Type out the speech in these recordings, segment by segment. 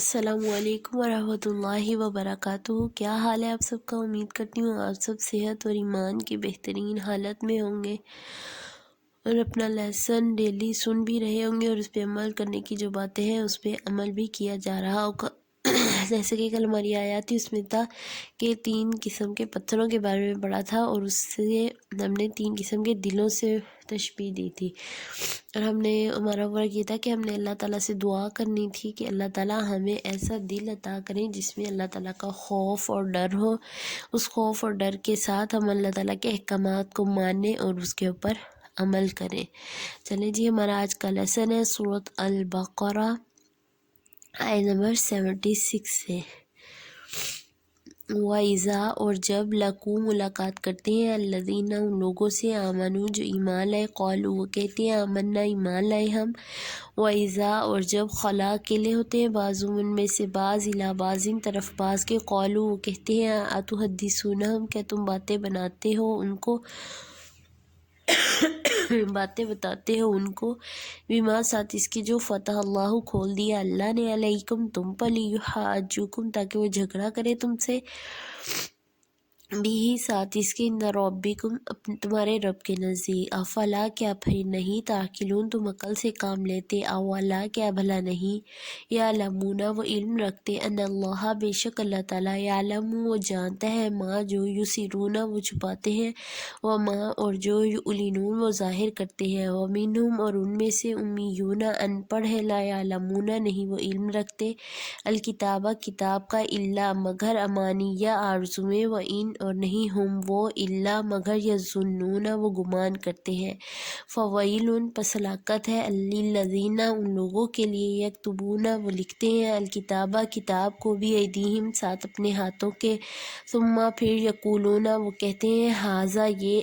السلام علیکم ورحمۃ اللہ وبرکاتہ۔ کیا حال ہے آپ سب کا؟ امید کرتی ہوں آپ سب صحت اور ایمان کی بہترین حالت میں ہوں گے اور اپنا لیسن ڈیلی سن بھی رہے ہوں گے اور اس پہ عمل کرنے کی جو باتیں ہیں اس پہ عمل بھی کیا جا رہا ہوگا۔ جیسے کہ کل ہماری آیات تھی، اس میں تھا کہ 3 قسم کے پتھروں کے بارے میں پڑھا تھا اور اس سے ہم نے 3 قسم کے دلوں سے تشبیہ دی تھی، اور ہمارا ورک یہ تھا کہ ہم نے اللہ تعالیٰ سے دعا کرنی تھی کہ اللہ تعالیٰ ہمیں ایسا دل عطا کریں جس میں اللہ تعالیٰ کا خوف اور ڈر ہو، اس خوف اور ڈر کے ساتھ ہم اللہ تعالیٰ کے احکامات کو مانیں اور اس کے اوپر عمل کریں۔ چلیں جی، ہمارا آج کا لیسن ہے سورۃ البقرہ آیت نمبر 76 سے۔ وَإِذَا، اور جب لَقُوا، ملاقات کرتے ہیں، الَّذِينَ، ان لوگوں سے، آمنوا، جو ایمان لائے، قالوا، وہ کہتے ہیں، آمنا، ایمان لائے ہم، وَإِذَا، اور جب خلا، اکیلے ہوتے ہیں، بعضهم، ان میں سے بعض، اِلیٰ بعضٍ، طرف بعض کے، قالوا، وہ کہتے ہیں، أَتُحَدِّثُونَهُم، کیا تم باتیں بناتے ہو ان کو، باتیں بتاتے ہو ان کو، بما، ساتھ اس کے، جو فتح اللہ، کھول دیا اللہ نے، علیکم، تم پر، لیحاجوکم، تاکہ وہ جھگڑا کرے تم سے، بھی، ساتھ اس کے، ان ربکم، تمہارے رب کے نزدیک، افلا، کیا پھر نہیں، تعقلون، تم عقل سے کام لیتے، اولا، کیا بھلا نہیں، یعلمون، وہ علم رکھتے، ان اللہ، بے شک اللہ تعالیٰ، یعلم، وہ جانتا ہے، ما، جو یسرون، وہ چھپاتے ہیں، وما، اور جو یعلنون، وہ ظاہر کرتے ہیں، ومنہم، اور ان میں سے، امیون، ان پڑھ ہے، لا یعلمون، نہیں وہ علم رکھتے، الکتابہ، کتاب کا، الا، مگر، امانیہ، آرزویں، و ان، اور نہیں ہم وہ، الا، مگر، یظنون، وہ گمان کرتے ہیں، فویل، پس ہلاکت ہے، للذین، ان لوگوں کے لیے، یکتبون، وہ لکھتے ہیں، الکتابہ، کتاب کو، بھی ایدیہم، ساتھ اپنے ہاتھوں کے، ثم، پھر، یقولون، وہ کہتے ہیں، ھذا، یہ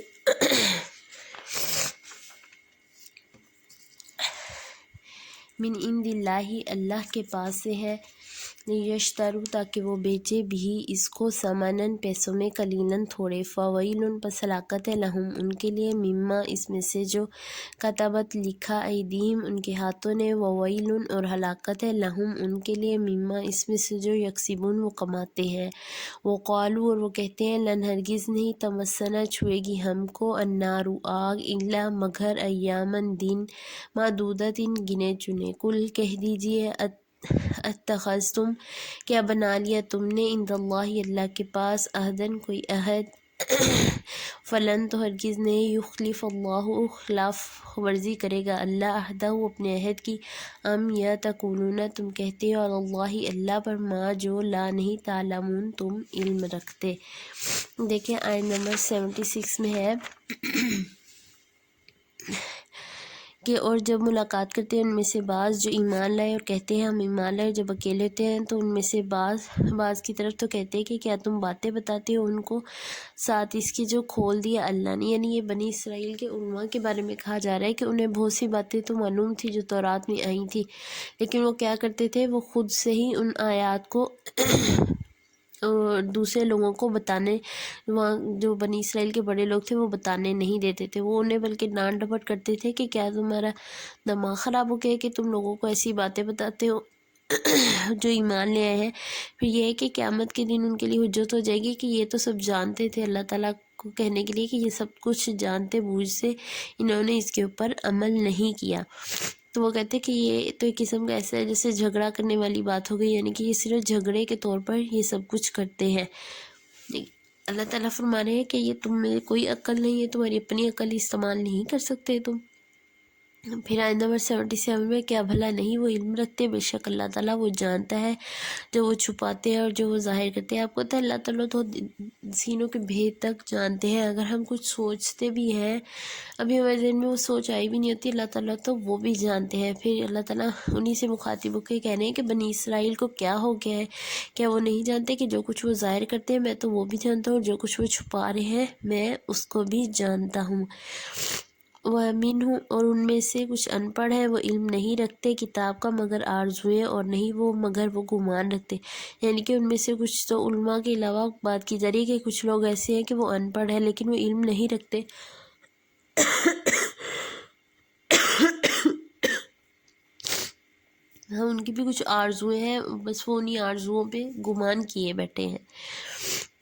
من عند اللہ، اللہ کے پاس سے ہے، لیشتروا، تاکہ وہ بیچے بھی اس کو، ثمناً، پیسوں میں، قلیلاً، تھوڑے، فویل، پس ہلاکت ہے، لہم، ان کے لیے، مما، اس میں سے جو، کتبت، لکھا، ایدیہم، ان کے ہاتھوں نے، وویل، اور ہلاکت ہے، لہم، ان کے لیے، مما، اس میں سے جو، یکسبون، وہ کماتے ہیں، وقالوا، اور وہ کہتے ہیں، لن، ہرگز نہیں، تمسنا، چھوئے گی ہم کو، النار، آگ، الا، مگر، ایاماً، دن، معدودات، گنے چنے، کل، کہہ دیجئے، اتخذتم، کیا بنا لیا تم نے، عند اللہ، اللہ کے پاس، عہدن، کوئی عہد، فلن، تو ہرگز نہیں، یخلف اللہ، خلاف ورزی کرے گا اللہ، عہدہ، اپنے عہد کی، ام، یا تقولون، تم کہتے ہو، علی اللہ، اللہ پر، ما، جو، لا، نہیں، تعلمون، تم علم رکھتے۔ دیکھیں آیت نمبر 76 میں ہے کہ اور جب ملاقات کرتے ہیں ان میں سے بعض جو ایمان لائے اور کہتے ہیں ہم ایمان لائے، جب اکیلے ہوتے ہیں تو ان میں سے بعض کی طرف تو کہتے ہیں کہ کیا تم باتیں بتاتے ہو ان کو، ساتھ اس کی جو کھول دیا اللہ نے، یعنی یہ بنی اسرائیل کے علماء کے بارے میں کہا جا رہا ہے کہ انہیں بہت سی باتیں تو معلوم تھی جو تورات میں آئی تھی، لیکن وہ کیا کرتے تھے، وہ خود سے ہی ان آیات کو اور دوسرے لوگوں کو بتانے، وہاں جو بنی اسرائیل کے بڑے لوگ تھے وہ بتانے نہیں دیتے تھے، وہ انہیں بلکہ ڈانٹ ڈپٹ کرتے تھے کہ کیا تمہارا دماغ خراب ہو گیا کہ تم لوگوں کو ایسی باتیں بتاتے ہو جو ایمان لے آئے ہیں۔ پھر یہ ہے کہ قیامت کے دن ان کے لیے حجت ہو جائے گی کہ یہ تو سب جانتے تھے، اللہ تعالیٰ کو کہنے کے لیے کہ یہ سب کچھ جانتے بوجھ سے انہوں نے اس کے اوپر عمل نہیں کیا، تو وہ کہتے کہ یہ تو ایک قسم کا ایسا ہے جیسے جھگڑا کرنے والی بات ہو گئی، یعنی کہ یہ صرف جھگڑے کے طور پر یہ سب کچھ کرتے ہیں۔ اللہ تعالیٰ فرما رہے ہیں کہ یہ تم میں کوئی عقل نہیں ہے، تمہاری اپنی عقل استعمال نہیں کر سکتے تم۔ پھر آیت نمبر 77 میں، کیا بھلا نہیں وہ علم رکھتے، بے شک اللہ تعالیٰ وہ جانتا ہے جو وہ چھپاتے ہیں اور جو وہ ظاہر کرتے ہیں۔ آپ کو پتہ ہے اللہ تعالیٰ تو سینوں کے بھید تک جانتے ہیں، اگر ہم کچھ سوچتے بھی ہیں ابھی ہمارے ذہن میں وہ سوچ آئی بھی نہیں ہوتی، اللہ تعالیٰ تو وہ بھی جانتے ہیں۔ پھر اللہ تعالیٰ انہی سے مخاطب ہو کے کہہ رہے ہیں کہ بنی اسرائیل کو کیا ہو گیا ہے، کیا وہ نہیں جانتے کہ جو کچھ وہ ظاہر کرتے ہیں میں تو وہ بھی جانتا ہوں، اور جو کچھ وہ چھپا رہے ہیں میں اس کو بھی جانتا ہوں۔ وَمِنْهُ، اور ان میں سے کچھ ان پڑھ ہے، وہ علم نہیں رکھتے کتاب کا مگر آرزویں، اور نہیں وہ مگر وہ گمان رکھتے، یعنی کہ ان میں سے کچھ تو علماء کے علاوہ بات کی جا رہی ہے کہ کچھ لوگ ایسے ہیں کہ وہ ان پڑھ ہے لیکن وہ علم نہیں رکھتے، ہم ان کی بھی کچھ آرزویں ہیں، بس وہ انہیں آرزوؤں پہ گمان کیے بیٹھے ہیں۔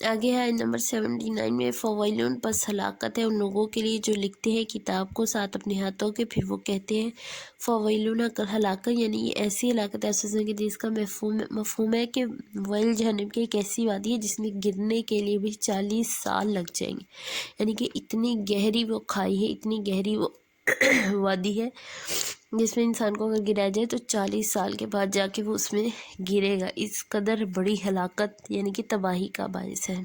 آگے ہے نمبر 79 میں فویلون، پس ہلاکت ہے ان لوگوں کے لیے جو لکھتے ہیں کتاب کو ساتھ اپنے ہاتھوں کے، پھر وہ کہتے ہیں فویلون ہلاکت، یعنی یہ ایسی ہلاکت ہے کہ جس کا مفہوم ہے کہ ویل جہنم کی ایک ایسی وادی ہے جس میں گرنے کے لیے بھی 40 سال لگ جائیں گے، یعنی کہ اتنی گہری وہ کھائی ہے، اتنی گہری وہ وادی ہے جس میں انسان کو اگر گرایا جائے تو 40 سال کے بعد جا کے وہ اس میں گرے گا۔ اس قدر بڑی ہلاکت یعنی کہ تباہی کا باعث ہے۔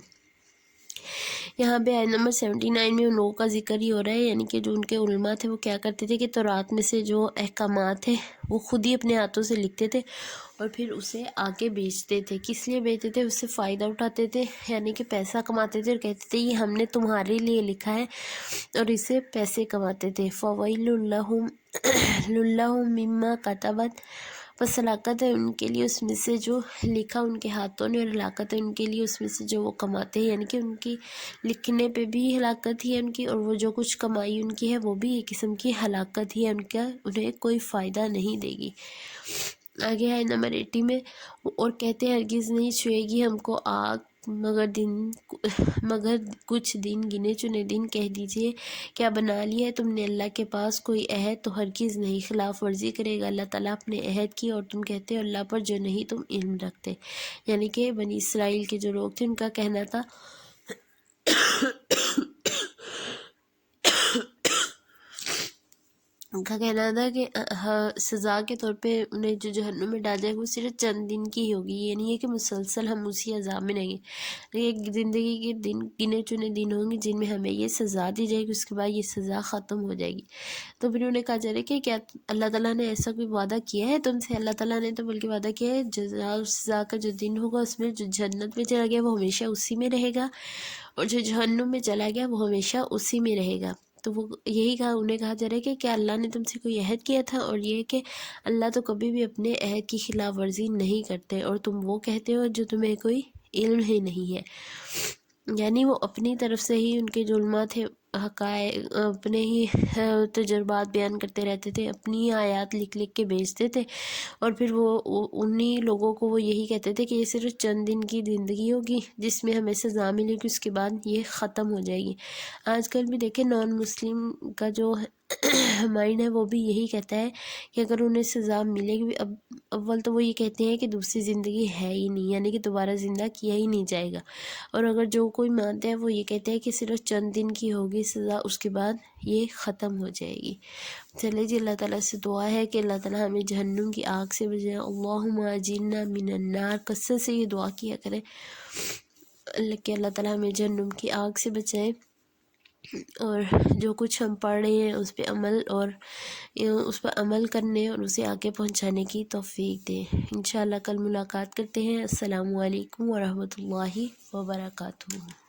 یہاں پہ آیت نمبر 79 میں ان لوگوں کا ذکر ہی ہو رہا ہے، یعنی کہ جو ان کے علماء تھے وہ کیا کرتے تھے کہ تورات میں سے جو احکامات ہیں وہ خود ہی اپنے ہاتھوں سے لکھتے تھے اور پھر اسے آگے بیچتے تھے۔ کس لیے بیچتے تھے؟ اس سے فائدہ اٹھاتے تھے، یعنی کہ پیسہ کماتے تھے اور کہتے تھے یہ ہم نے تمہارے لیے لکھا ہے، اور اس سے پیسے کماتے تھے۔ فَوَيْلٌ لَّهُم مِّمَّا كَتَبَتْ، پس ہلاکت ہے ان کے لیے اس میں سے جو لکھا ان کے ہاتھوں نے، اور ہلاکت ہے ان کے لیے اس میں سے جو وہ کماتے ہیں، یعنی کہ ان کی لکھنے پہ بھی ہلاکت ہی ہے ان کی، اور وہ جو کچھ کمائی ان کی ہے وہ بھی ایک قسم کی ہلاکت ہی ہے ان کا، انہیں کوئی فائدہ نہیں دے گی۔ آگے ہے نمبر 80 میں، اور کہتے ہیں ہرگز نہیں چھوئے گی ہم کو آگ مگر کچھ دن گنے چنے دن، کہہ دیجئے کیا بنا لیا ہے تم نے اللہ کے پاس کوئی عہد، تو ہرگز نہیں، خلاف ورزی کرے گا اللہ تعالیٰ اپنے عہد کی، اور تم کہتے ہو اللہ پر جو نہیں تم علم رکھتے۔ یعنی کہ بنی اسرائیل کے جو لوگ تھے ان کا کہنا تھا کہ سزا کے طور پہ انہیں جو جہنم میں ڈالا جائے گا وہ صرف چند دن کی ہی ہوگی، یہ نہیں ہے کہ مسلسل ہم اسی عذاب میں رہیں گے، ایک زندگی کے دن گنے چنے دن ہوں گے جن میں ہمیں یہ سزا دی جائے گی، اس کے بعد یہ سزا ختم ہو جائے گی۔ تو پھر انہیں کہا جا رہا ہے کہ کیا اللہ تعالیٰ نے ایسا کوئی وعدہ کیا ہے تم سے؟ اللہ تعالیٰ نے تو بلکہ وعدہ کیا ہے جزا اور سزا کا جو دن ہوگا اس میں جو جنت میں چلا گیا وہ ہمیشہ اسی میں رہے گا، اور جو جہنم میں چلا گیا وہ ہمیشہ اسی میں رہے گا۔ تو وہ یہی انہیں کہا جا رہا ہے کہ کیا اللہ نے تم سے کوئی عہد کیا تھا؟ اور یہ کہ اللہ تو کبھی بھی اپنے عہد کی خلاف ورزی نہیں کرتے، اور تم وہ کہتے ہو جو تمہیں کوئی علم ہی نہیں ہے۔ یعنی وہ اپنی طرف سے ہی ان کے جو علماء تھے حقائق اپنے ہی تجربات بیان کرتے رہتے تھے، اپنی ہی آیات لکھ لکھ کے بھیجتے تھے، اور پھر وہ انہی لوگوں کو وہ یہی کہتے تھے کہ یہ صرف چند دن کی زندگی ہوگی جس میں ہمیں سزا ملے گی، اس کے بعد یہ ختم ہو جائے گی۔ آج کل بھی دیکھیں نان مسلم کا جو مائنڈ ہے وہ بھی یہی کہتا ہے کہ اگر انہیں سزا ملے گی، اول تو وہ یہ کہتے ہیں کہ دوسری زندگی ہے ہی نہیں، یعنی کہ دوبارہ زندہ کیا ہی نہیں جائے گا، اور اگر جو کوئی مانتا ہے وہ یہ کہتا ہے کہ صرف چند دن کی ہوگی سزا، اس کے بعد یہ ختم ہو جائے گی۔ چلے جی، اللہ تعالیٰ سے دعا ہے کہ اللہ تعالیٰ ہمیں جہنم کی آگ سے بچائے۔ اللہم اجرنا من النار، کثرت سے یہ دعا کیا کریں کہ اللہ تعالیٰ ہمیں جہنم کی آگ سے بچائے، اور جو کچھ ہم پڑھ رہے ہیں اس پہ عمل کرنے اور اسے آگے پہنچانے کی توفیق دے۔ انشاءاللہ کل ملاقات کرتے ہیں۔ السلام علیکم ورحمۃ اللہ وبرکاتہ۔